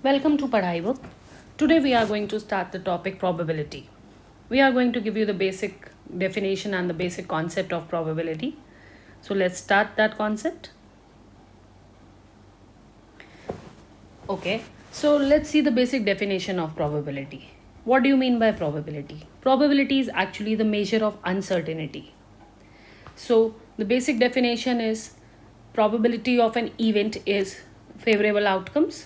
Welcome to Padhai Book. Today we are going to start the topic probability. We are going to give you the basic definition and the basic concept of probability. So let's start that concept. Okay, so let's see the basic definition of probability. What do you mean by probability? Probability is actually the measure of uncertainty. So the basic definition is probability of an event is favorable outcomes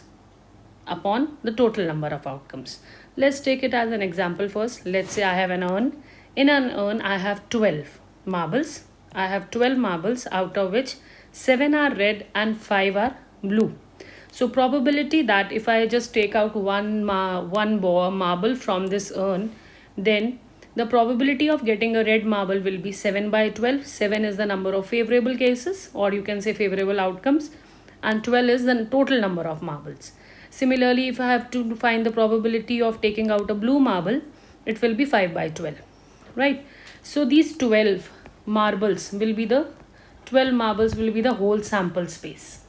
upon the total number of outcomes. Let's take it as an example first. Let's say I have an urn. In an urn, I have 12 marbles. I have 12 marbles, out of which 7 are red and 5 are blue. So probability that if I just take out one marble from this urn, then the probability of getting a red marble will be 7 by 12. 7 is the number of favorable cases, or you can say favorable outcomes, and 12 is the total number of marbles. Similarly, if I have to find the probability of taking out a blue marble, it will be 5 by 12, right? So these 12 marbles will be the 12 marbles will be the whole sample space.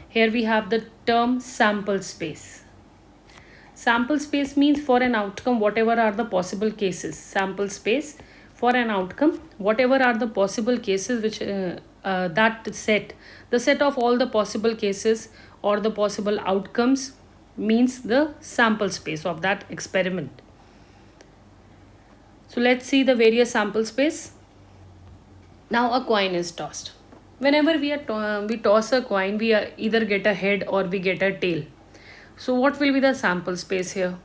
Here we have the term sample space. Sample space means for an outcome, whatever are the possible cases. Sample space for an outcome, whatever are the possible cases which that set, the set of all the possible cases or the possible outcomes means the sample space of that experiment. So let's see the various sample space. Now a coin is tossed. Whenever we toss a coin, we either get a head or we get a tail. So what will be the sample space here?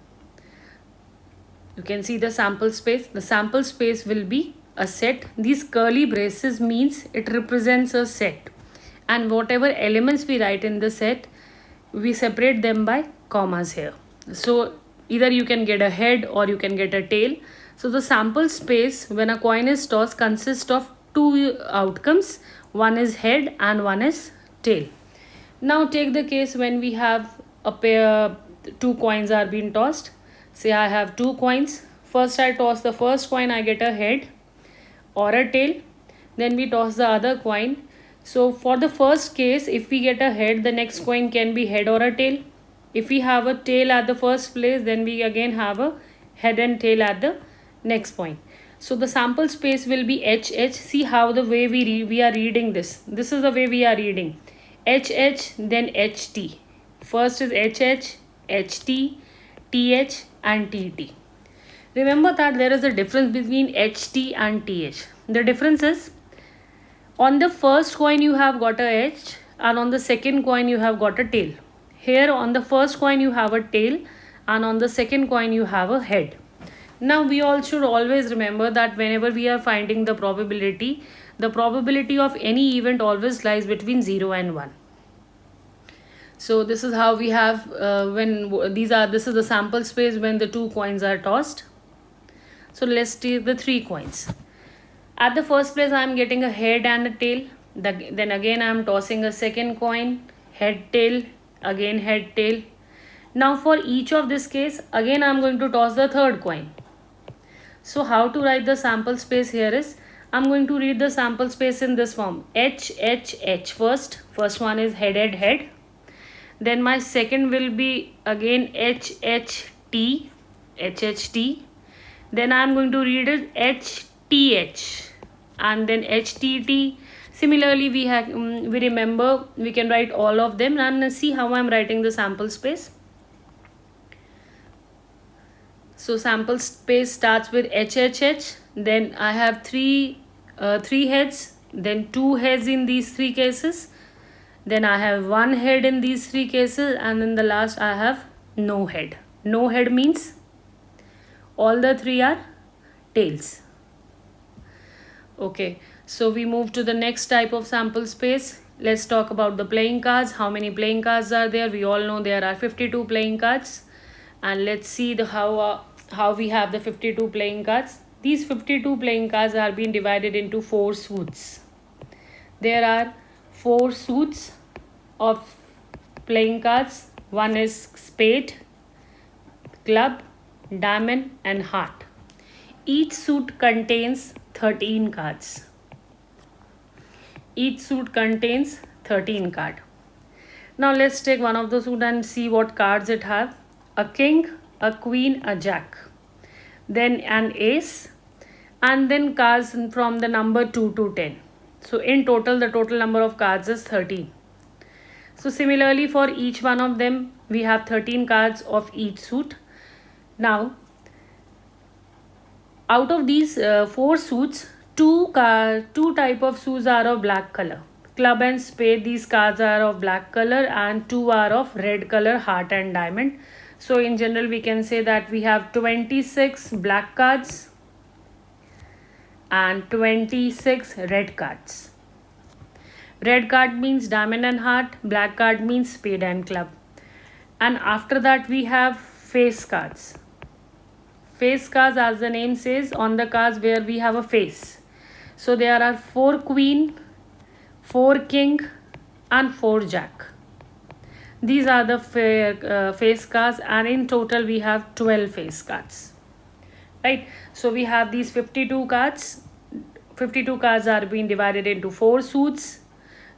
You can see the sample space. The sample space will be a set. These curly braces means it represents a set. And whatever elements we write in the set, we separate them by commas here. So either you can get a head or you can get a tail. So the sample space when a coin is tossed consists of two outcomes. One is head and one is tail. Now take the case when we have a pair, two coins are being tossed. Say I have two coins. First I toss the first coin, I get a head or a tail. Then we toss the other coin. So for the first case, if we get a head, the next coin can be head or a tail. If we have a tail at the first place, then we again have a head and tail at the next point. So the sample space will be HH. See how the way we are reading this. This is the way we are reading. HH, then HT. First is HH, HT, TH and TT. Remember that there is a difference between HT and TH. The difference is on the first coin you have got a H and on the second coin you have got a tail. Here on the first coin you have a tail and on the second coin you have a head. Now we all should always remember that whenever we are finding the probability of any event always lies between 0 and 1. So this is how we have this is the sample space when the two coins are tossed. So let's take the three coins. At the first place I am getting a head and a tail. Then again I am tossing a second coin, head tail, again head tail. Now for each of this case again I am going to toss the third coin. So how to write the sample space here is, I am going to read the sample space in this form. H, H, H first. First one is head, head, head. Then my second will be again H, H, T, H, H, T. Then I am going to read it H, T, H. And then H, T, T. Similarly, we remember, we can write all of them and see how I am writing the sample space. So sample space starts with HHH. Then I have three heads. Then two heads in these three cases. Then I have one head in these three cases. And then the last I have no head. No head means all the three are tails. Okay. So we move to the next type of sample space. Let's talk about the playing cards. How many playing cards are there? We all know there are 52 playing cards. And let's see how we have the 52 playing cards. These 52 playing cards are being divided into 4 suits. There are 4 suits of playing cards. One is spade, club, diamond and heart. Each suit contains 13 cards. Each suit contains 13 cards. Now let's take one of the suit and see what cards it have. A king, a queen, a jack, then an ace, and then cards from the number 2 to 10. So in total, the total number of cards is 13. So similarly, for each one of them, we have 13 cards of each suit. Now, out of these 4 suits, two type of suits are of black color. Club and spade, these cards are of black color, and 2 are of red color, heart and diamond. So in general, we can say that we have 26 black cards and 26 red cards. Red card means diamond and heart, black card means spade and club. And after that we have face cards. Face cards, as the name says, on the cards where we have a face. So there are 4 queen, 4 king and 4 jack. These are the face cards, and in total we have 12 face cards. Right? So we have these 52 cards. 52 cards are being divided into 4 suits.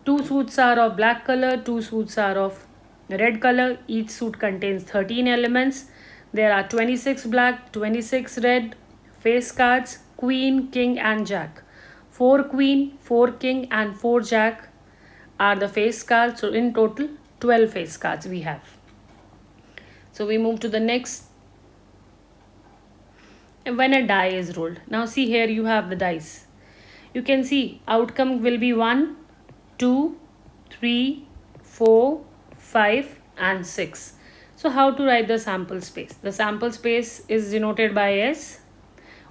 2 suits are of black color, 2 suits are of red color. Each suit contains 13 elements. There are 26 black, 26 red face cards, queen, king and jack. 4 queen, 4 king and 4 jack are the face cards. So in total 12 face cards we have. So we move to the next. When a die is rolled. Now see, here you have the dice. You can see outcome will be 1, 2, 3, 4, 5 and 6. So how to write the sample space? The sample space is denoted by S.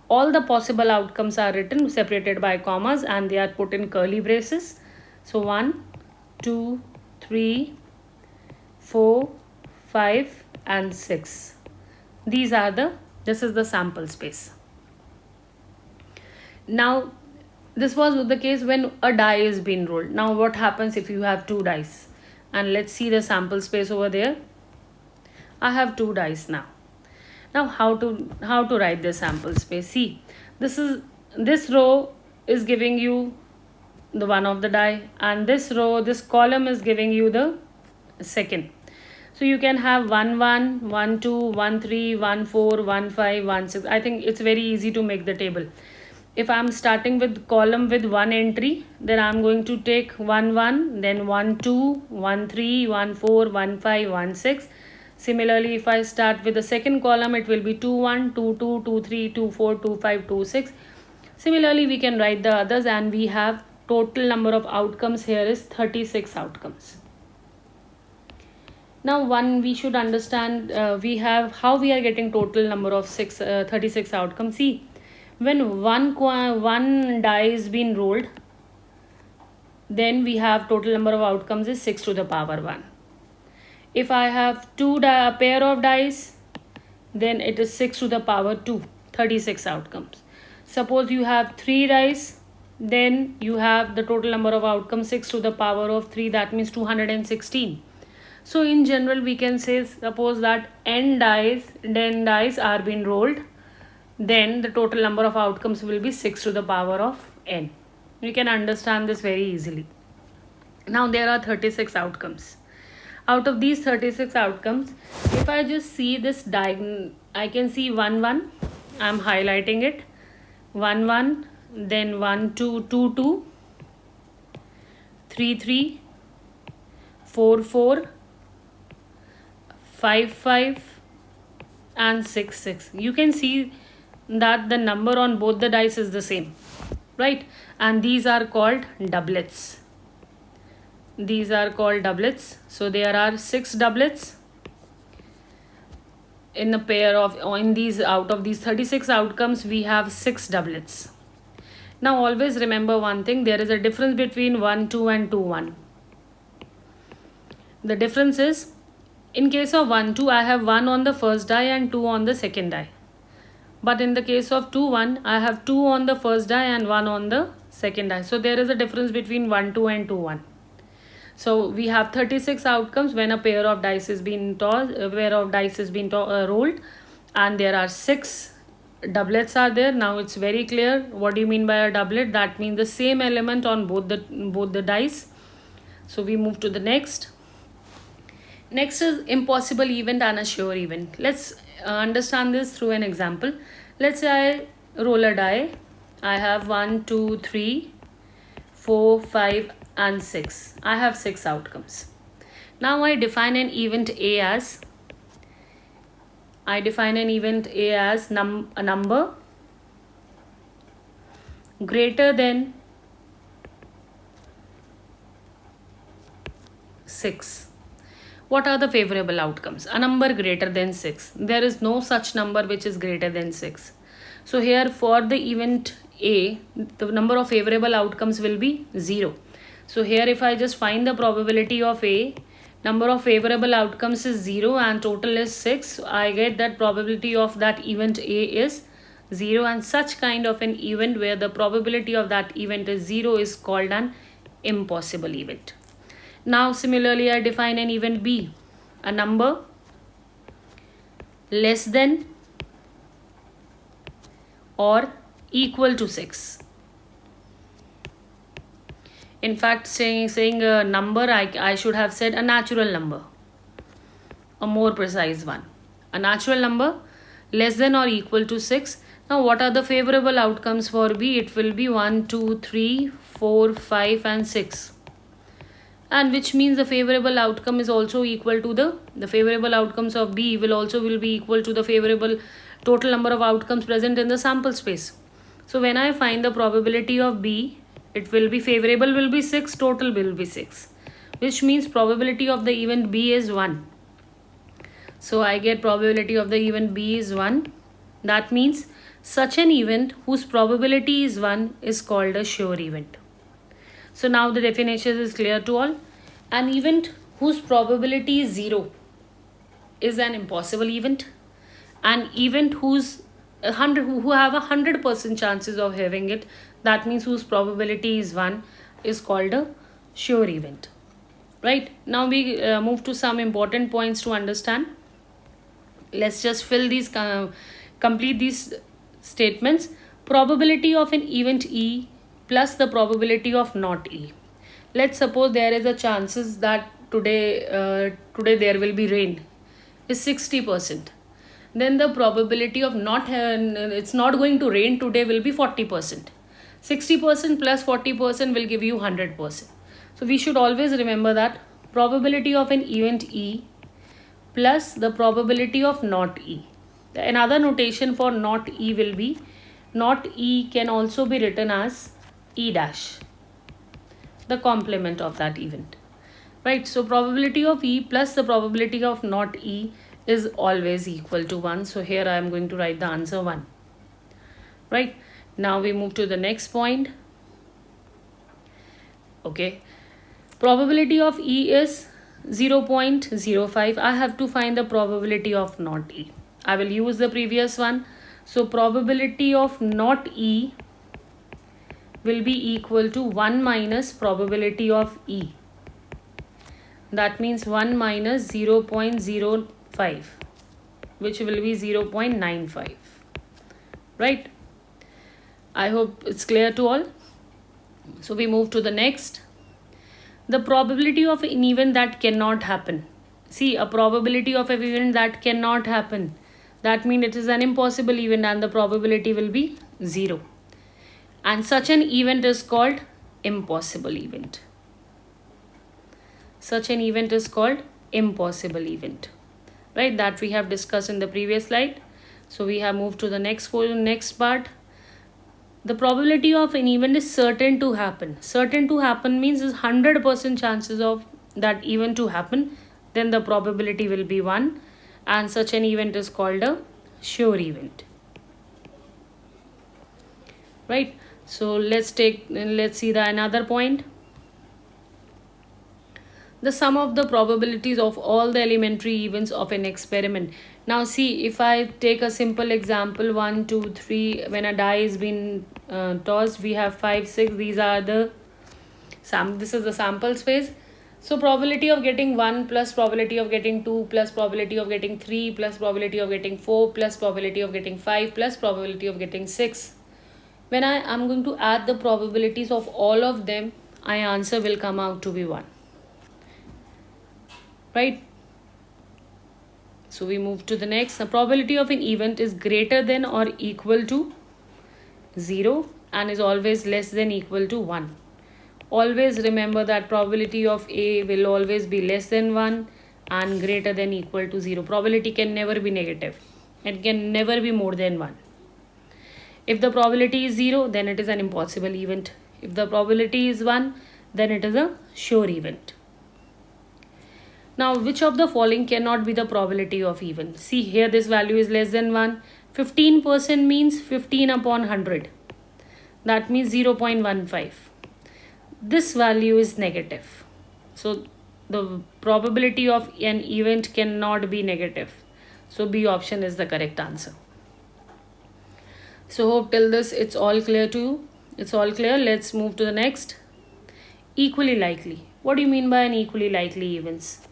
All the possible outcomes are written separated by commas and they are put in curly braces. So 1, 2, 3, 4, 5 and 6. This is the sample space. Now this was the case when a die is being rolled. Now what happens if you have 2 dice? And let's see the sample space over there. I have 2 dice now. Now how to write the sample space? See, this row is giving you the one of the die, and this column is giving you the second. So you can have 1 1, 1 2, 1 3, 1 4, 1 5, 1 6. I think it's very easy to make the table. If I'm starting with column with 1 entry, then I'm going to take 1 1, then 1 2, 1 3, 1 4, 1 5, 1 6. Similarly, if I start with the second column, it will be 2 1, 2 2, 2 3, 2 4, 2 5, 2 6. Similarly, we can write the others, and we have total number of outcomes here is 36 outcomes. Now we should understand we have how we are getting total number of 36 outcomes. See, when one die is being rolled, then we have total number of outcomes is 6 to the power 1. If I have pair of dice, then it is 6 to the power 2, 36 outcomes. Suppose you have 3 dice, then you have the total number of outcomes 6 to the power of 3, that means 216. So in general we can say, suppose that n dice are being rolled, then the total number of outcomes will be 6 to the power of n. You can understand this very easily. Now there are 36 outcomes. Out of these 36 outcomes, if I just see this diagonal, I can see 1 1. I am highlighting it. 1 1, then 1 2, 2 2, 3 3, 4 4, 5 5 and 6 6. You can see that the number on both the dice is the same, right? And these are called doublets. These are called doublets. So there are 6 doublets in a pair of, out of these 36 outcomes, we have 6 doublets. Now always remember one thing, there is a difference between 1 2 and 2 1. The difference is, in case of 1 2, I have 1 on the first die and 2 on the second die. But in the case of 2 1, I have 2 on the first die and 1 on the second die. So there is a difference between 1 2 and 2 1. So we have 36 outcomes when a pair of dice is being rolled, and there are 6 doublets are there. Now it's very clear. What do you mean by a doublet? That means the same element on both the dice. So we move to the next. Next is impossible event and a sure event. Let's understand this through an example. Let's say I roll a die. I have 1, 2, 3, 4, 5 and 6. I have 6 outcomes. Now I define an event A as a number greater than 6. What are the favorable outcomes? A number greater than 6. There is no such number which is greater than 6. So here for the event A, the number of favorable outcomes will be 0. So here if I just find the probability of A, number of favorable outcomes is 0 and total is 6. I get that probability of that event A is 0, and such kind of an event where the probability of that event is 0 is called an impossible event. Now similarly I define an event B, a number less than or equal to 6. In fact, saying a number, I should have said a natural number, a more precise one. A natural number less than or equal to 6. Now what are the favorable outcomes for B? It will be 1, 2, 3, 4, 5 and 6. And which means the favorable outcome is also equal to the favorable outcomes of B will be equal to the favorable total number of outcomes present in the sample space. So when I find the probability of B, it will be favorable will be 6, total will be 6, which means probability of the event B is 1. So I get probability of the event B is 1. That means such an event whose probability is 1 is called a sure event. So now the definition is clear to all. An event whose probability is 0 is an impossible event. An event who have 100% chances of having it, that means whose probability is 1, is called a sure event. Right? Now we move to some important points to understand. Let's just complete these statements. Probability of an event E plus the probability of not E. Let's suppose there is a chances that today there will be rain is 60%. Then the probability of it's not going to rain today will be 40%. 60% plus 40% will give you 100%. So we should always remember that probability of an event E plus the probability of not E. Another notation for not E will be not E can also be written as E dash, the complement of that event. Right? So probability of E plus the probability of not E is always equal to 1. So here I am going to write the answer 1. Right? Now we move to the next point. Okay. Probability of E is 0.05. I have to find the probability of not E. I will use the previous one. So probability of not E will be equal to 1 minus probability of E. That means 1 minus 0.05, which will be 0.95. Right? I hope it's clear to all. So we move to the next. The probability of an event that cannot happen. See, a probability of an event that cannot happen. That means it is an impossible event and the probability will be 0. And such an event is called impossible event. Such an event is called impossible event. Right? That we have discussed in the previous slide. So we have moved to the next part. The probability of an event is certain to happen. Certain to happen means is 100% chances of that event to happen. Then the probability will be 1. And such an event is called a sure event. Right? So let's see the another point. The sum of the probabilities of all the elementary events of an experiment. Now see, if I take a simple example, 1, 2, 3, when a die is being tossed, we have 5, 6. These are the this is the sample space. So probability of getting 1 plus probability of getting 2 plus probability of getting 3 plus probability of getting 4 plus probability of getting 5 plus probability of getting 6. When I am going to add the probabilities of all of them, my answer will come out to be 1. Right? So we move to the next. The probability of an event is greater than or equal to 0 and is always less than equal to 1. Always remember that probability of A will always be less than 1 and greater than equal to 0. Probability can never be negative. It can never be more than 1. If the probability is 0, then it is an impossible event. If the probability is 1, then it is a sure event. Now, which of the following cannot be the probability of event? See, here this value is less than 1. 15% means 15 upon 100. That means 0.15. This value is negative. So, the probability of an event cannot be negative. So, B option is the correct answer. So, hope till this it's all clear to you. It's all clear. Let's move to the next. Equally likely. What do you mean by an equally likely events?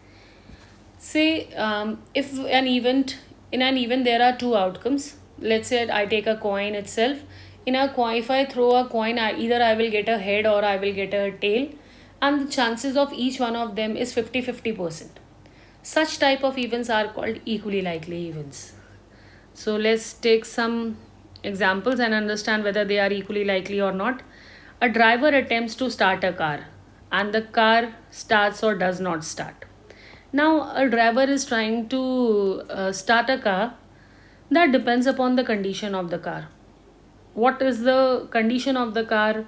Say if in an event there are two outcomes. Let's say I take a coin itself. In a coin, if I throw a coin, either I will get a head or I will get a tail, and the chances of each one of them is 50-50%. Such type of events are called equally likely events. So let's take some examples and understand whether they are equally likely or not. A driver attempts to start a car and the car starts or does not start. Now, a driver is trying to start a car. That depends upon the condition of the car. What is the condition of the car?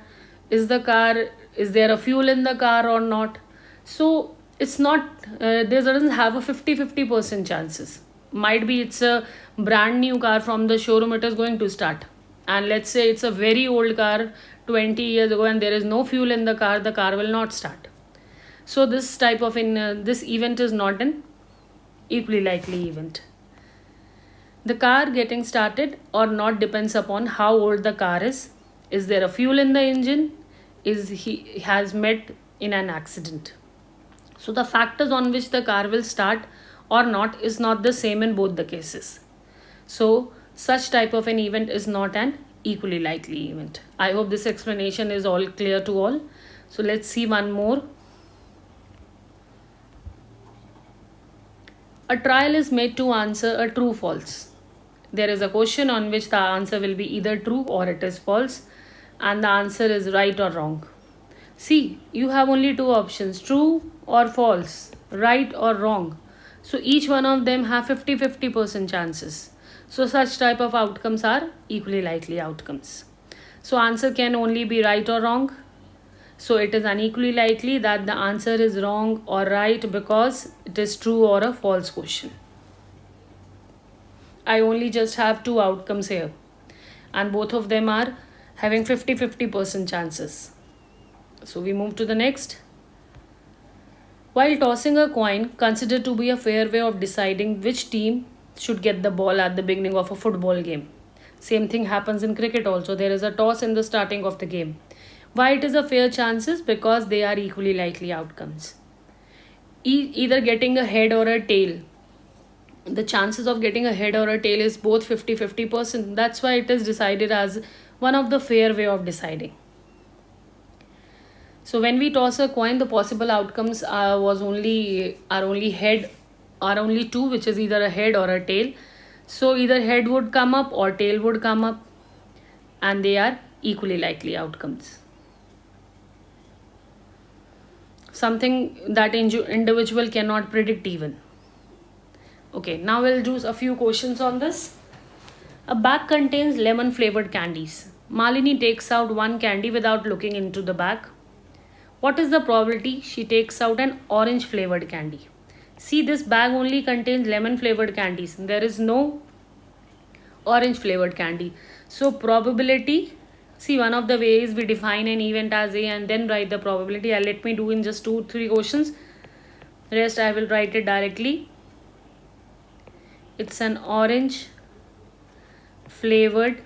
Is there a fuel in the car or not? So, it's not, there doesn't have a 50-50% chances. Might be it's a brand new car from the showroom, it is going to start. And let's say it's a very old car, 20 years ago, and there is no fuel in the car will not start. So this type of this event is not an equally likely event. The car getting started or not depends upon how old the car is. Is there a fuel in the engine? Is he has met in an accident? So the factors on which the car will start or not is not the same in both the cases. So such type of an event is not an equally likely event. I hope this explanation is all clear to all. So let's see one more. A trial is made to answer a true false. There is a question on which the answer will be either true or it is false, and the answer is right or wrong. See, you have only two options, true or false, right or wrong. So each one of them have 50-50% chances. So such type of outcomes are equally likely outcomes. So answer can only be right or wrong. So it is unequally likely that the answer is wrong or right because it is true or a false question. I only just have two outcomes here, and both of them are having 50-50% chances. So we move to the next. While tossing a coin, considered to be a fair way of deciding which team should get the ball at the beginning of a football game. Same thing happens in cricket also. There is a toss in the starting of the game. Why it is a fair chances? Because they are equally likely outcomes. Either getting a head or a tail. The chances of getting a head or a tail is both 50-50%. That's why it is decided as one of the fair way of deciding. So when we toss a coin, the possible outcomes are only two, which is either a head or a tail. So either head would come up or tail would come up, and they are equally likely outcomes. Something that individual cannot predict even. Okay, now we'll do a few questions on this. A bag contains lemon flavored candies. Malini takes out one candy without looking into the bag. What is the probability she takes out an orange flavored candy? See, this bag only contains lemon flavored candies. There is no orange flavored candy. So probability, see, one of the ways we define an event as A and then write the probability. Let me do in just 2-3 questions. Rest I will write it directly. It's an orange flavored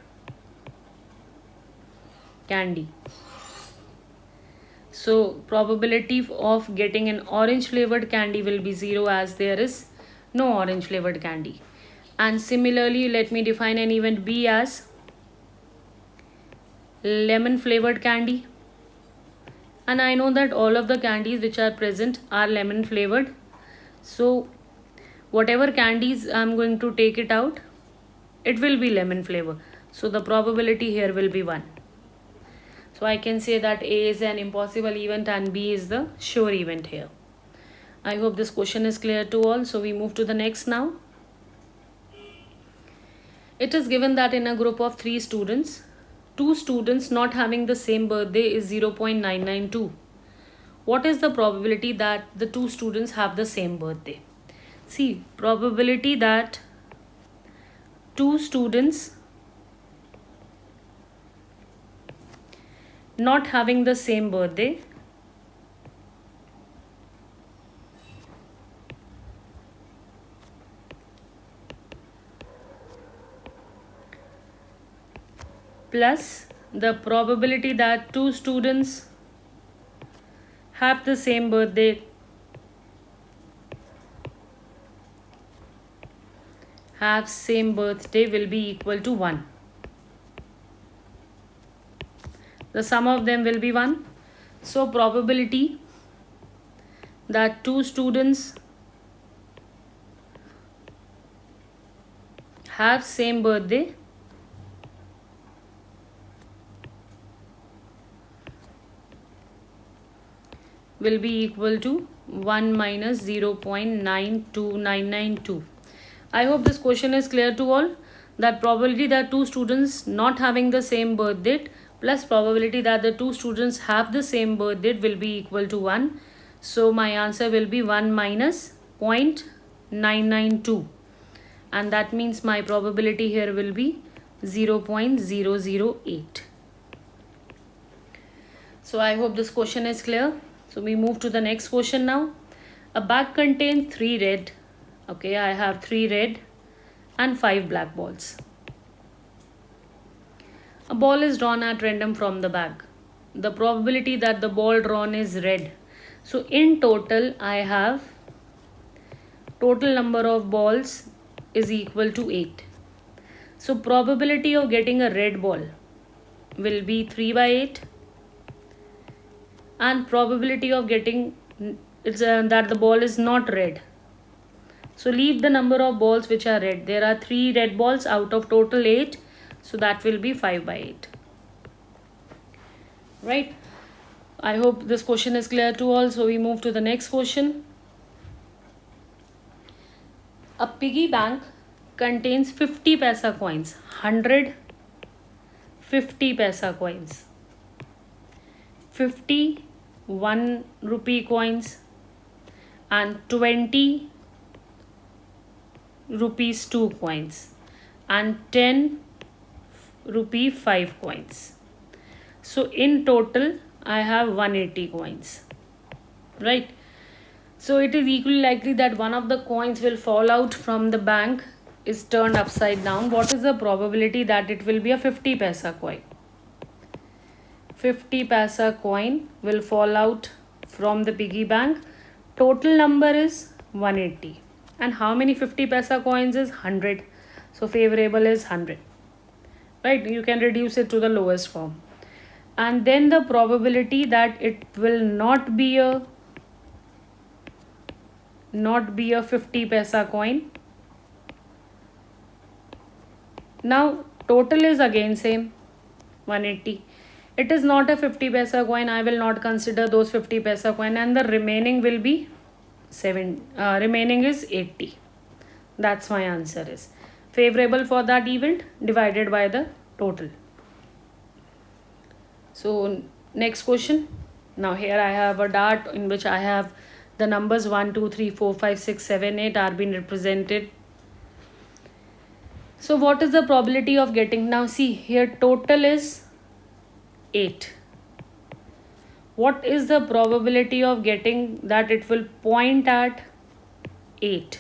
candy. So probability of getting an orange flavored candy will be 0 as there is no orange flavored candy. And similarly, let me define an event B as lemon flavored candy. And I know that all of the candies which are present are lemon flavored. So Whatever candies I'm going to take it out, it will be lemon flavor. So the probability here will be 1. So I can say that A is an impossible event and B is the sure event here. I hope this question is clear to all. So we move to the next now. It is given that in a group of 3 students, 2 students not having the same birthday is 0.992. What is the probability that the 2 students have the same birthday? See, probability that 2 students not having the same birthday plus the probability that 2 students have the same birthday will be equal to 1. The sum of them will be 1. So probability that 2 students have same birthday will be equal to 1 minus 0.92992. I hope this question is clear to all. That probability that 2 students not having the same birth date plus probability that the 2 students have the same birth date will be equal to 1. So my answer will be 1 minus 0.992. And that means my probability here will be 0.008. So I hope this question is clear. So we move to the next question now. A bag contains 3 red. Okay, I have 3 red and 5 black balls. A ball is drawn at random from the bag. The probability that the ball drawn is red. So in total, I have total number of balls is equal to 8. So probability of getting a red ball will be 3 by 8. And probability of getting that the ball is not red. So leave the number of balls which are red. There are 3 red balls out of total 8. So that will be 5 by 8. Right. I hope this question is clear to all. So we move to the next question. A piggy bank contains 50 paisa coins. 100 50 paisa coins. 50 1 rupee coins and 20 rupees 2 coins and 10 rupee 5 coins. So in total I have 180 coins, right? So it is equally likely that one of the coins will fall out from the bank is turned upside down. What is the probability that it will be a 50 paisa coin? 50 paisa coin will fall out from the piggy bank. Total number is 180. And how many 50 paisa coins is 100? So favorable is 100. Right? You can reduce it to the lowest form. And then the probability that it will not be a 50 paisa coin. Now total is again same 180. It is not a 50 paisa coin. I will not consider those 50 paisa coin and the remaining will be remaining is 80. That's my answer is favorable for that event divided by the total. So next question. Now here I have a dart in which I have the numbers 1, 2, 3, 4, 5, 6, 7, 8 are being represented. So what is the probability of getting? Now see here total is 8. What is the probability of getting that it will point at 8?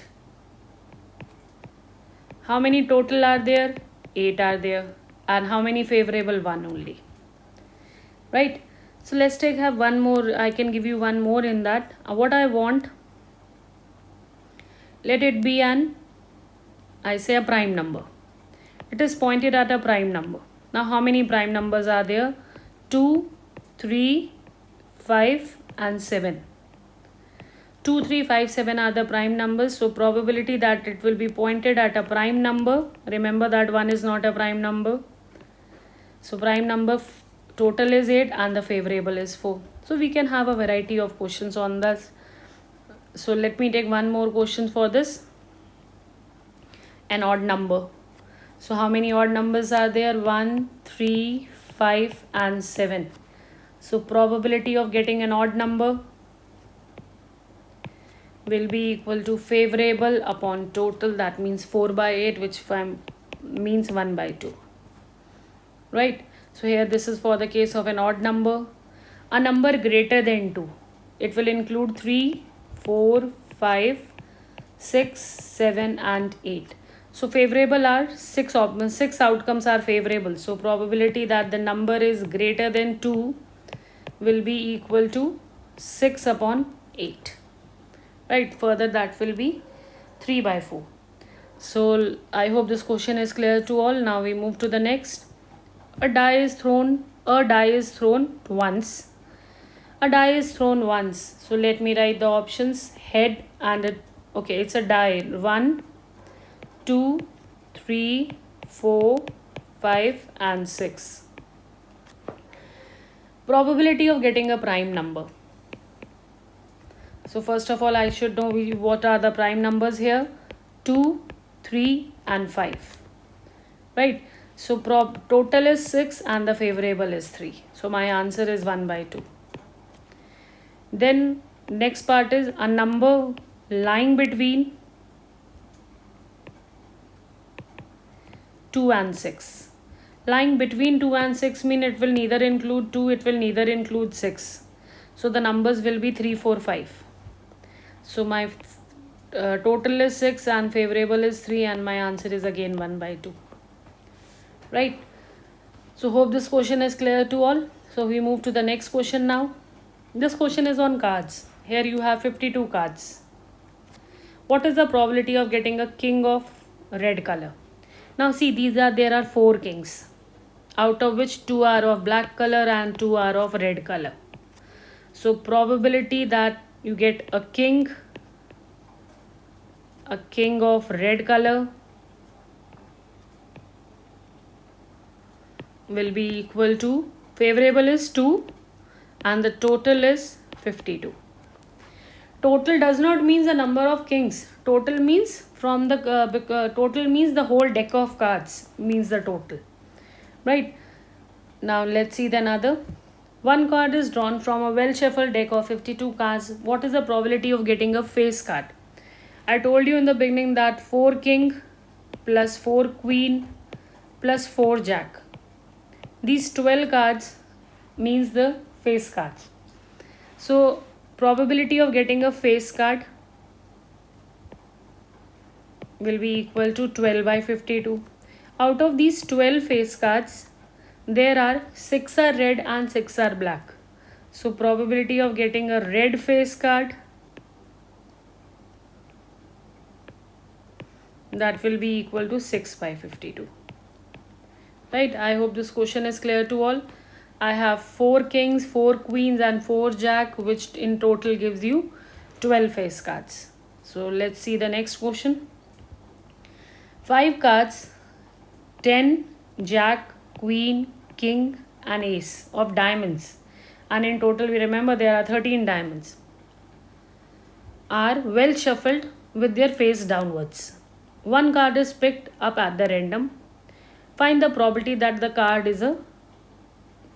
How many total are there? 8 are there. And how many favorable? 1 only. Right? So let's have one more. I can give you one more in that. What I want, let it be a prime number. It is pointed at a prime number. Now how many prime numbers are there? 2, 3, 5 and 7. 2, 3, 5, 7 are the prime numbers. So probability that it will be pointed at a prime number. Remember that 1 is not a prime number. So prime number total is 8 and the favorable is 4. So we can have a variety of questions on this. So let me take one more question for this. An odd number. So how many odd numbers are there? 1, 3, 5 and 7. So probability of getting an odd number will be equal to favorable upon total. That means 4 by 8, which means 1 by 2. Right? So here this is for the case of an odd number. A number greater than 2. It will include 3, 4, 5, 6, 7 and 8. So favorable are 6 outcomes are favorable. So probability that the number is greater than 2 will be equal to 6 upon 8. Right, further that will be 3 by 4. So I hope this question is clear to all. Now we move to the next. A die is thrown once. A die is thrown once. So let me write the options. Head and okay, it's a die. 1, 2, 3, 4, 5 and 6. Probability of getting a prime number. So first of all, I should know what are the prime numbers here. 2, 3 and 5. Right. So total is 6 and the favorable is 3. So my answer is 1 by 2. Then next part is a number lying between 2 and 6. Lying between 2 and 6 mean it will neither include 2, it will neither include 6. So the numbers will be 3, 4, 5. So my total is 6 and favorable is 3 and my answer is again 1 by 2. Right. So hope this question is clear to all. So we move to the next question now. This question is on cards. Here you have 52 cards. What is the probability of getting a king of red color? Now see, there are 4 kings, out of which 2 are of black color and 2 are of red color. So probability that you get a king of red color will be equal to, favorable is 2 and the total is 52. Total does not mean the number of kings. Total means from the total means the whole deck of cards means the total. Right. Now let's see the another. One card is drawn from a well shuffled deck of 52 cards. What is the probability of getting a face card? I told you in the beginning that 4 king plus 4 queen plus 4 jack. These 12 cards means the face cards. So probability of getting a face card will be equal to 12 by 52. Out of these 12 face cards, there are 6 are red and 6 are black. So probability of getting a red face card, that will be equal to 6 by 52. Right, I hope this question is clear to all. I have 4 kings, 4 queens and 4 jack, which in total gives you 12 face cards. So let's see the next question. 5 cards, 10, jack, queen, king and ace of diamonds, and in total we remember there are 13 diamonds, are well shuffled with their face downwards. One card is picked up at the random. Find the probability that the card is a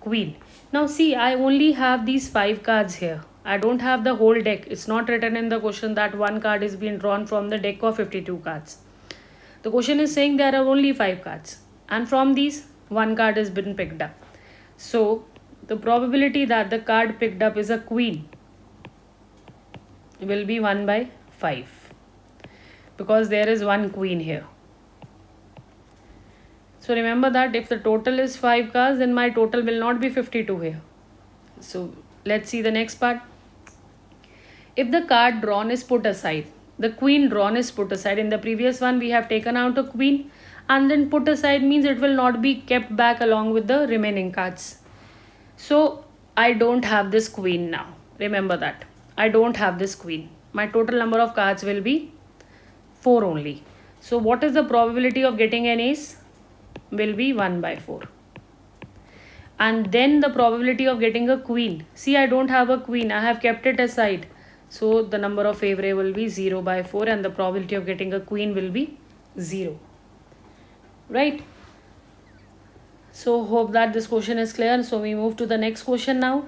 queen. Now see, I only have these 5 cards here. I don't have the whole deck. It's not written in the question that one card is being drawn from the deck of 52 cards. The question is saying there are only 5 cards, and from these one card has been picked up. So the probability that the card picked up is a queen will be 1 by 5, because there is one queen here. So remember that if the total is 5 cards, then my total will not be 52 here. So let's see the next part. If the card drawn is put aside, the queen drawn is put aside. In the previous one we have taken out a queen, and then put aside means it will not be kept back along with the remaining cards. So I don't have this queen now. Remember that. I don't have this queen. My total number of cards will be 4 only. So what is the probability of getting an ace? Will be 1 by 4. And then the probability of getting a queen. See, I don't have a queen. I have kept it aside. So the number of favre will be 0 by 4 and the probability of getting a queen will be 0. Right? So hope that this question is clear. So we move to the next question now.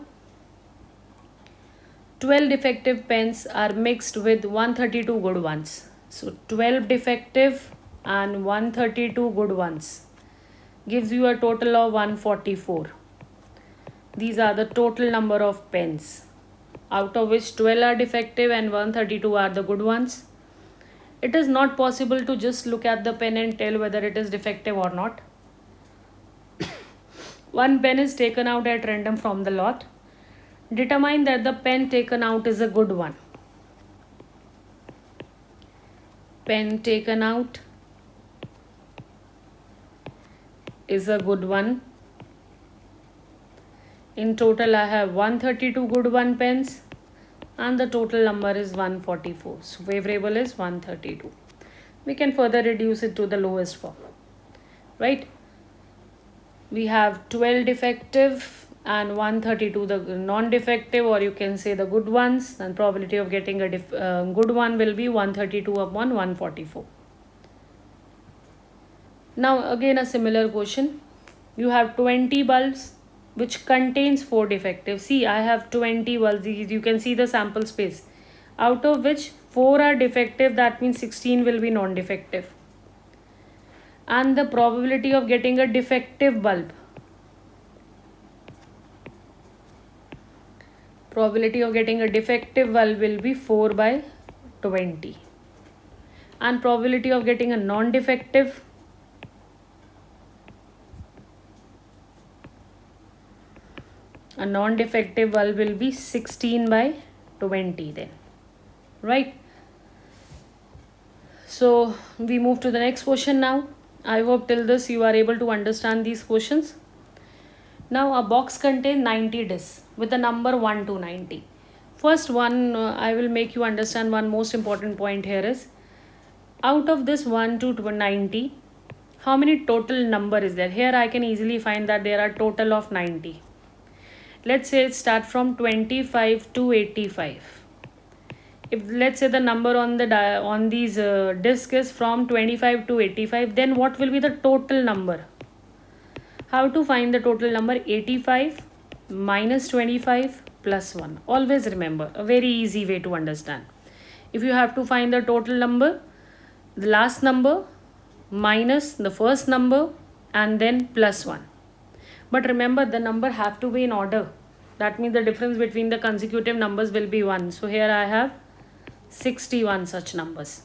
12 defective pens are mixed with 132 good ones. So 12 defective and 132 good ones gives you a total of 144. These are the total number of pens, out of which 12 are defective and 132 are the good ones. It is not possible to just look at the pen and tell whether it is defective or not. One pen is taken out at random from the lot. Determine that the pen taken out is a good one. Pen taken out is a good one. In total, I have 132 good one pens and the total number is 144. So favorable is 132. We can further reduce it to the lowest form. Right? We have 12 defective and 132 the non-defective, or you can say the good ones, and probability of getting a good one will be 132 upon 144. Now again a similar question. You have 20 bulbs which contains 4 defective. See, I have 20 bulbs. You can see the sample space. Out of which 4 are defective, that means 16 will be non-defective. And the probability of getting a defective bulb. Probability of getting a defective bulb will be 4 by 20. And probability of getting a non-defective, bulb will be 16 by 20 then. Right? So we move to the next question now. I hope till this you are able to understand these questions. Now a box contains 90 discs with the number 1 to 90. First one, I will make you understand one most important point here is, out of this 1 to 90, how many total number is there? Here I can easily find that there are total of 90. Let's say it start from 25 to 85. If let's say the number on the on these disk is from 25 to 85, then what will be the total number? How to find the total number? 85 minus 25 plus 1. Always remember, a very easy way to understand. If you have to find the total number, the last number minus the first number and then plus 1. But remember, the number have to be in order. That means the difference between the consecutive numbers will be 1. So here I have 61 such numbers.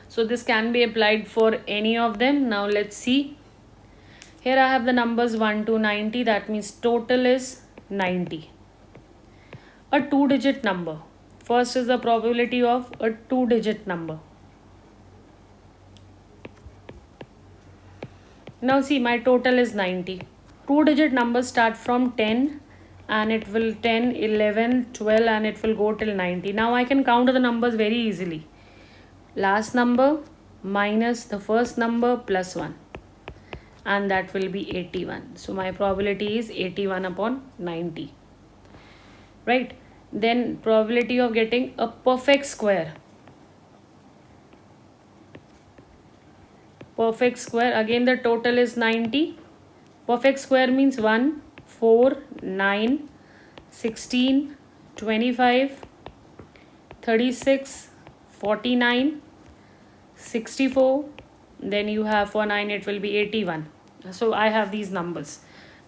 So this can be applied for any of them. Now let's see. Here I have the numbers 1 to 90. That means total is 90. A 2-digit number. First is the probability of a 2-digit number. Now see, my total is 90. 2-digit numbers start from 10 and it will 10, 11, 12 and it will go till 90. Now I can count the numbers very easily. Last number minus the first number plus 1. And that will be 81. So my probability is 81 upon 90. Right? Then probability of getting a perfect square. Perfect square, again the total is 90. Perfect square means 1, 4, 9, 16, 25, 36, 49, 64. Then you have for 9 it will be 81. So I have these numbers.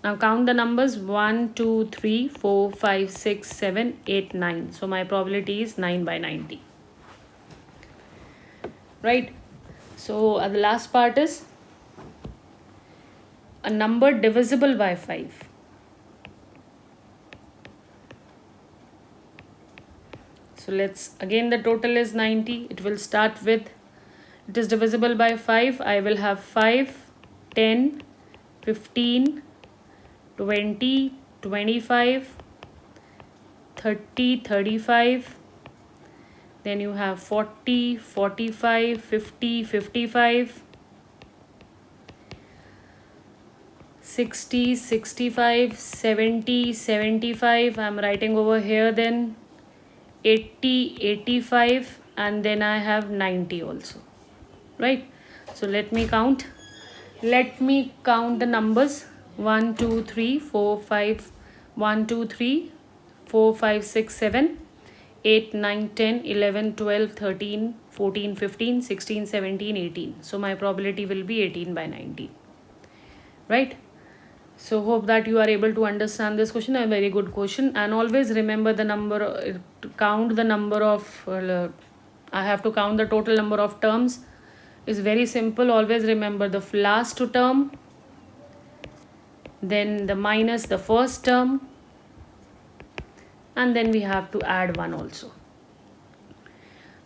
Now count the numbers 1, 2, 3, 4, 5, 6, 7, 8, 9. So my probability is 9 by 90. Right? So the last part is a number divisible by 5. So let's, again the total is 90. It will start with, it is divisible by 5. I will have 5, 10, 15, 20, 25, 30, 35, then you have 40, 45, 50, 55, 60, 65, 70, 75. I'm writing over here, then 80, 85, and then I have 90 also, right? So let me count the numbers. 1 2 3 4 5, 1 2 3 4 5 6 7 8 9 10 11 12 13 14 15 16 17 18. So my probability will be 18 by 19, right? So hope that you are able to understand this question. A very good question. And always remember the number, count the number of I have to count the total number of terms. Is very simple. Always remember the last term, then the minus the first term, and then we have to add 1 also.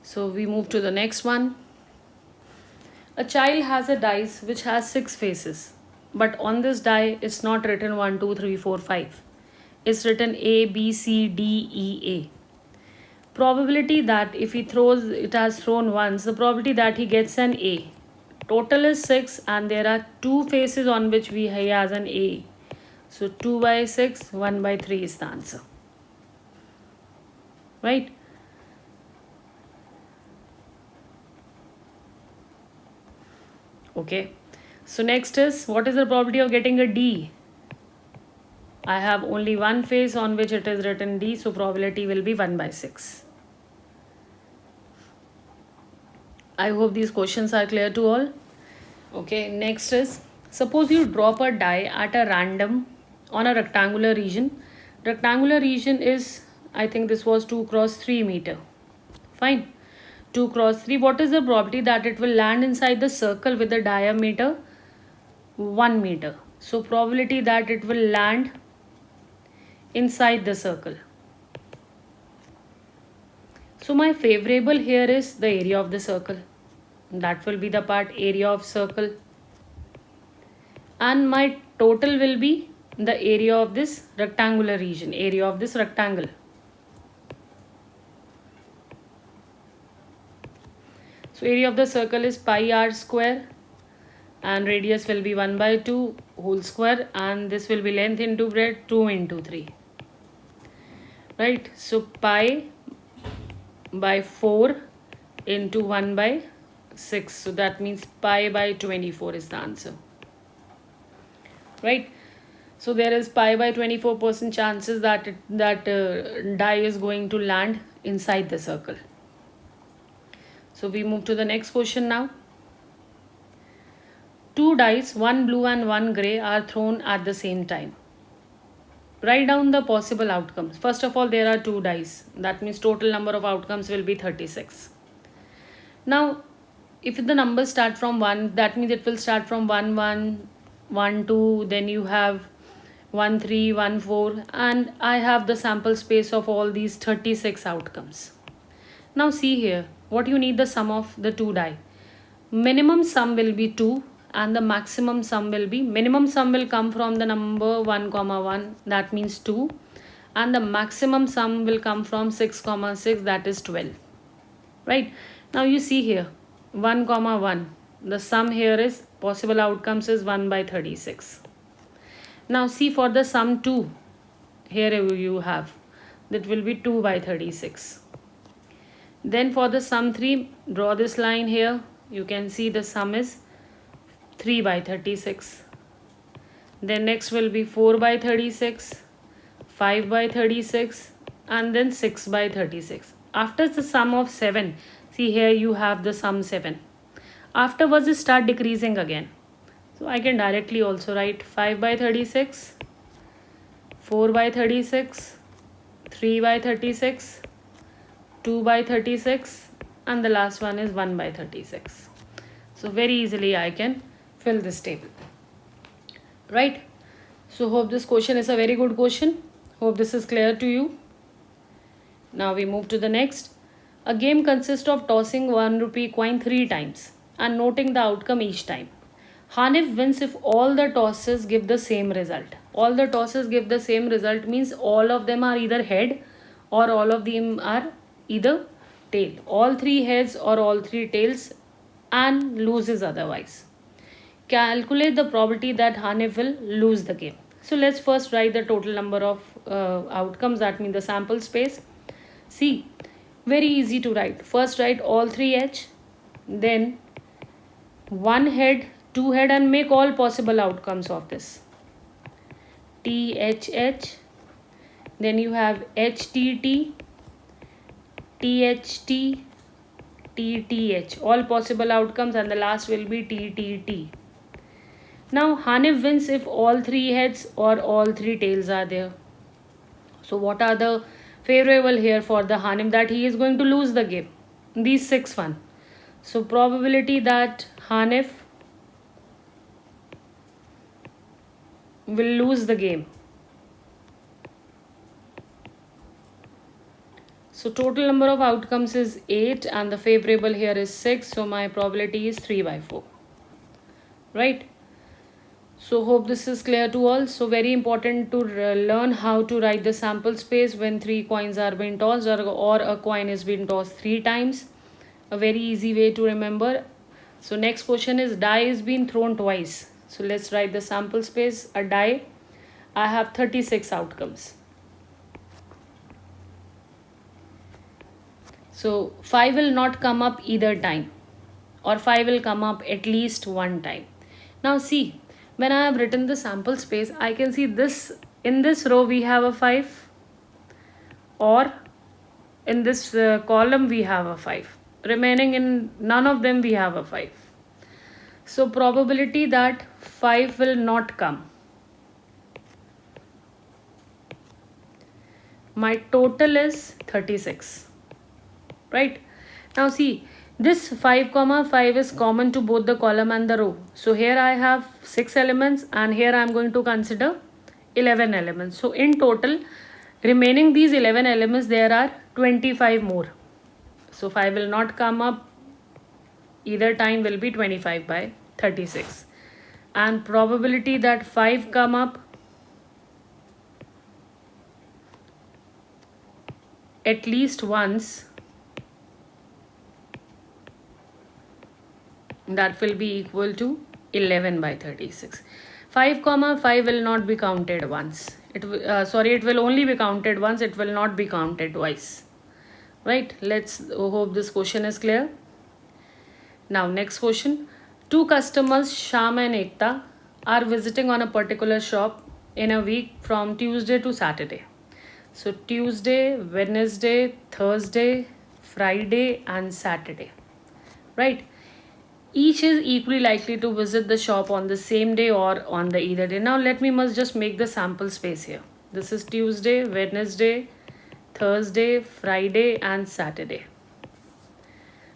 So we move to the next one. A child has a dice which has 6 faces, but on this die it's not written 1 2 3 4 5. It's written A B C D E A. Probability that if he throws, it has thrown once, the probability that he gets an A. Total is 6 and there are 2 faces on which he has an A. So 2 by 6, 1 by 3 is the answer. Right? Okay. So next is, what is the probability of getting a D? I have only one face on which it is written D, so probability will be 1 by 6. I hope these questions are clear to all. Okay, next is, suppose you drop a die at a random on a rectangular region. Rectangular region is, I think this was 2 cross 3 meter. Fine. 2 cross 3. What is the probability that it will land inside the circle with the diameter 1 meter? So probability that it will land inside the circle. So my favorable here is the area of the circle. That will be the part area of circle. And my total will be the area of this rectangular region, area of this rectangle. So area of the circle is pi r square and radius will be 1 by 2 whole square, and this will be length into breadth 2 into 3. Right, so pi by 4 into 1 by 6. So that means pi by 24 is the answer. Right, so there is pi by 24% chances that die is going to land inside the circle. So we move to the next question now. 2 dice, one blue and one grey, are thrown at the same time. Write down the possible outcomes. First of all, there are 2 dice. That means total number of outcomes will be 36. Now, if the numbers start from 1, that means it will start from 1, 1, 1, 2, then you have 1, 3, 1, 4, and I have the sample space of all these 36 outcomes. Now see here, what you need the sum of the 2 die. Minimum sum will be 2 and the maximum sum will be, minimum sum will come from the number 1 comma 1, that means 2, and the maximum sum will come from 6 comma 6, that is 12. Right, now you see here 1 comma 1, the sum here is possible outcomes is 1 by 36. Now see for the sum 2, here you have that will be 2 by 36. Then for the sum 3, draw this line here, you can see the sum is 3 by 36. Then next will be 4 by 36, 5 by 36, and then 6 by 36. After the sum of 7, see here you have the sum 7. Afterwards it start decreasing again. So I can directly also write 5 by 36, 4 by 36, 3 by 36, 2 by 36, and the last one is 1 by 36. So very easily I can fill this table. Right? So hope this question is a very good question. Hope this is clear to you. Now we move to the next. A game consists of tossing 1 rupee coin 3 times and noting the outcome each time. Hanif wins if all the tosses give the same result. All the tosses give the same result means all of them are either head or all of them are either tail, all three heads or all three tails, and loses otherwise. Calculate the probability that Hanif will lose the game. So let's first write the total number of outcomes, that means the sample space. See, very easy to write. First write all three edge, then one head, two head, and make all possible outcomes of this. THH, then you have HTT, THT, TTH, all possible outcomes, and the last will be TTT. Now Hanif wins if all three heads or all three tails are there. So what are the favorable here for the Hanif, that he is going to lose the game? These 6-1. So probability that Hanif will lose the game. So total number of outcomes is 8 and the favorable here is 6. So my probability is 3/4. Right? So hope this is clear to all. So very important to learn how to write the sample space when 3 coins are being tossed, or a coin is being tossed 3 times. A very easy way to remember. So next question is die is being thrown twice. So let's write the sample space. A die, I have 36 outcomes. So 5 will not come up either time, or 5 will come up at least one time. Now see, when I have written the sample space, I can see this, in this row we have a 5, or in this column we have a 5. Remaining in none of them we have a 5. So probability that 5 will not come. My total is 36. Right? Now see, this 5, is common to both the column and the row. So here I have 6 elements and here I am going to consider 11 elements. So in total, remaining these 11 elements, there are 25 more. So 5 will not come up either time, will be 25/36. And probability that 5 come up at least once, that will be equal to 11/36. 5, will not be counted once. It will only be counted once. It will not be counted twice. Right? Let's hope this question is clear. Now next question. 2 customers, Sham and Ekta, are visiting on a particular shop in a week from Tuesday to Saturday. So Tuesday, Wednesday, Thursday, Friday and Saturday. Right? Each is equally likely to visit the shop on the same day or on the either day. Now let me just make the sample space here. This is Tuesday, Wednesday, Thursday, Friday and Saturday.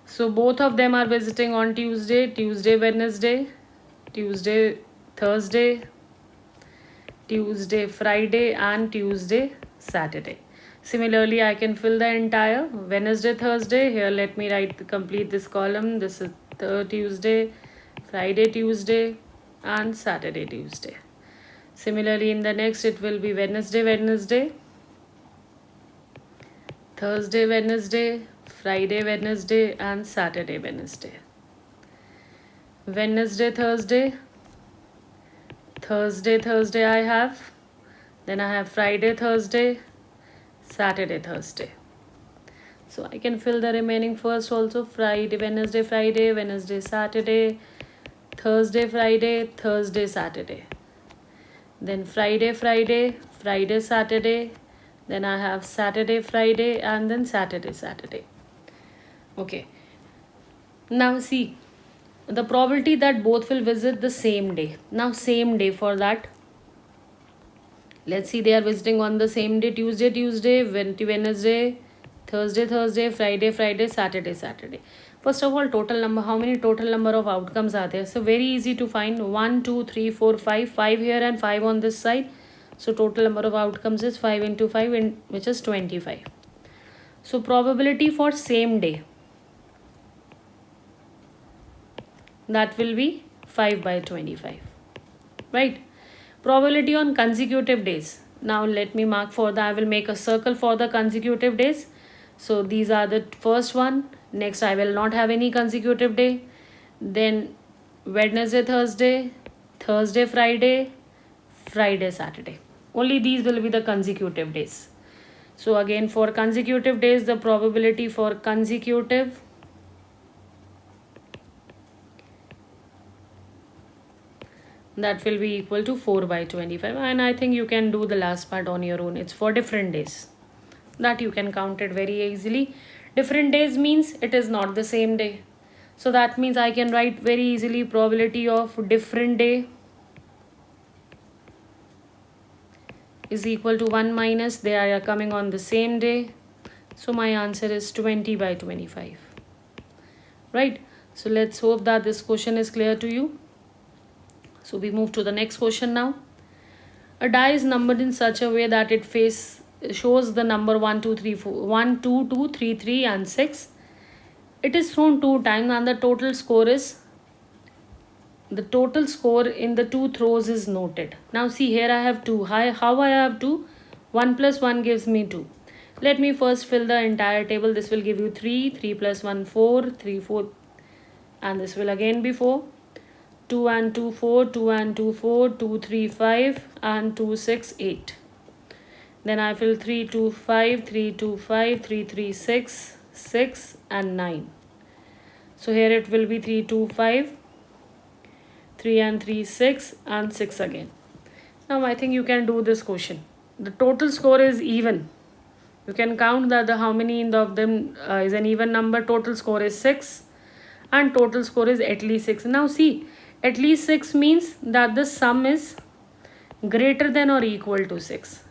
So both of them are visiting on Tuesday, Wednesday, Tuesday, Thursday, Tuesday, Friday and Tuesday, Saturday. Similarly, I can fill the entire Wednesday, Thursday. Here let me complete this column. This is Tuesday, Friday, Tuesday and Saturday, Tuesday. Similarly, in the next it will be Wednesday, Thursday, Wednesday, Friday, Wednesday and Saturday, Wednesday. Wednesday, Thursday, Thursday I have. Then I have Friday, Thursday, Saturday, Thursday. So I can fill the remaining first also. Friday, Wednesday, Saturday, Thursday, Friday, Thursday, Saturday. Then Friday, Saturday. Then I have Saturday, Friday and then Saturday, Saturday. Okay. Now see, the probability that both will visit the same day. Now same day, for that, let's see, they are visiting on the same day. Tuesday, Wednesday, Thursday, Friday, Saturday. First of all, total number, how many total number of outcomes are there? So very easy to find. 1, 2, 3, 4, 5. 5 here and 5 on this side. So total number of outcomes is 5 into 5, which is 25. So probability for same day, that will be 5/25. Right? Probability on consecutive days. Now let me mark for that. I will make a circle for the consecutive days. So these are the first one. Next, I will not have any consecutive day. Then Wednesday, Thursday, Thursday, Friday, Friday, Saturday. Only these will be the consecutive days. So again, for consecutive days, the probability for consecutive that will be equal to 4 by 25. And I think you can do the last part on your own. It's for different days. That you can count it very easily. Different days means it is not the same day. So that means I can write very easily probability of different day is equal to 1 minus they are coming on the same day. So my answer is 20 by 25. Right. So let's hope that this question is clear to you. So we move to the next question now. A die is numbered in such a way that it shows the number 1, 2, 3, 4, 1, 2, 2, 3, 3 and 6. It is thrown 2 times and the total score in the 2 throws is noted. Now see, here I have 2. How I have 2? 1 plus 1 gives me 2. Let me first fill the entire table. This will give you 3. 3 plus 1, 4. 3, 4. And this will again be 4. 2 and 2, 4. 2 and 2, 4. 2, 3, 5. And 2, 6, 8. Then I fill 3, 2, 5. 3, 2, 5. 3, 3, 6. 6 and 9. So here it will be 3, 2, 5. 3 and 3, 6 and 6 again. Now I think you can do this question. The total score is even. You can count that how many of them is an even number. Total score is 6 and total score is at least 6. Now see, at least 6 means that the sum is greater than or equal to 6.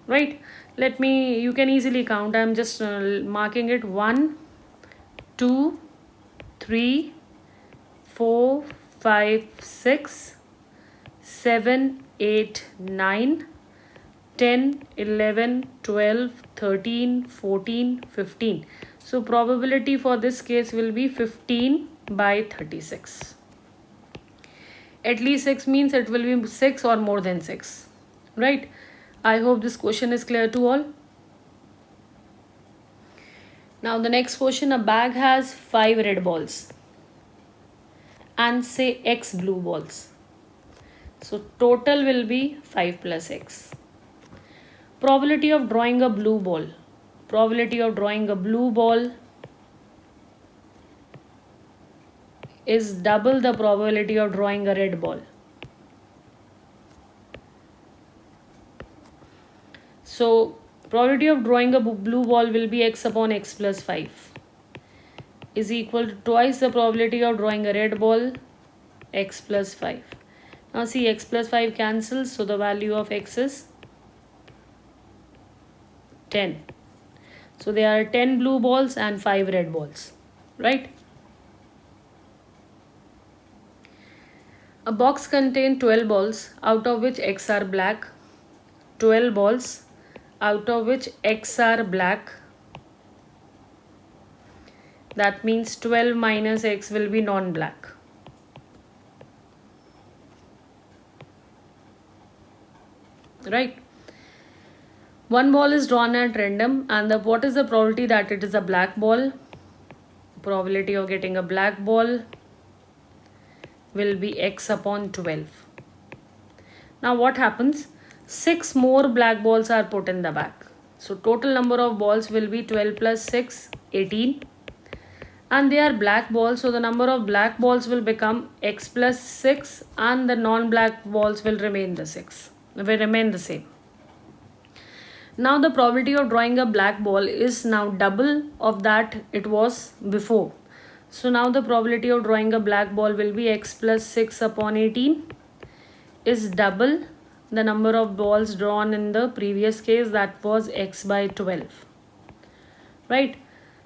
Right? You can easily count. I am just marking it 1, 2, 3, 4, 5, 6, 7, 8, 9, 10, 11, 12, 13, 14, 15. So probability for this case will be 15 by 36. At least 6 means it will be 6 or more than 6. Right? I hope this question is clear to all. Now the next question, a bag has 5 red balls and say X blue balls. So total will be 5 plus X. Probability of drawing a blue ball. Probability of drawing a blue ball is double the probability of drawing a red ball. So probability of drawing a blue ball will be X upon X plus 5 is equal to twice the probability of drawing a red ball, X plus 5. Now see, X plus 5 cancels, so the value of X is 10. So there are 10 blue balls and 5 red balls, right? A box contains 12 balls, out of which X are black. 12 balls, out of which X are black. That means 12 minus X will be non-black. Right? One ball is drawn at random and what is the probability that it is a black ball? Probability of getting a black ball will be X upon 12. Now what happens? 6 more black balls are put in the bag. So total number of balls will be 12 plus 6, 18. And they are black balls, so the number of black balls will become X plus 6 and the non-black balls will remain the same. Now the probability of drawing a black ball is now double of that it was before. So now the probability of drawing a black ball will be X plus 6 upon 18 is double the number of balls drawn in the previous case, that was X by 12. Right?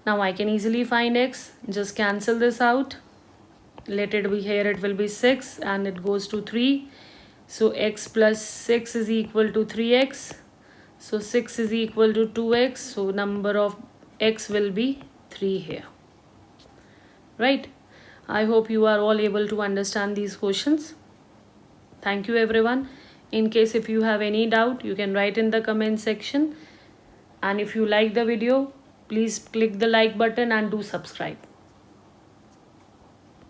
Now I can easily find X. Just cancel this out. Let it be here. It will be 6 and it goes to 3. So X plus 6 is equal to 3X. So 6 is equal to 2X. So number of X will be 3 here. Right? I hope you are all able to understand these questions. Thank you everyone. In case if you have any doubt, you can write in the comment section. And if you like the video, Please click the like button and do subscribe.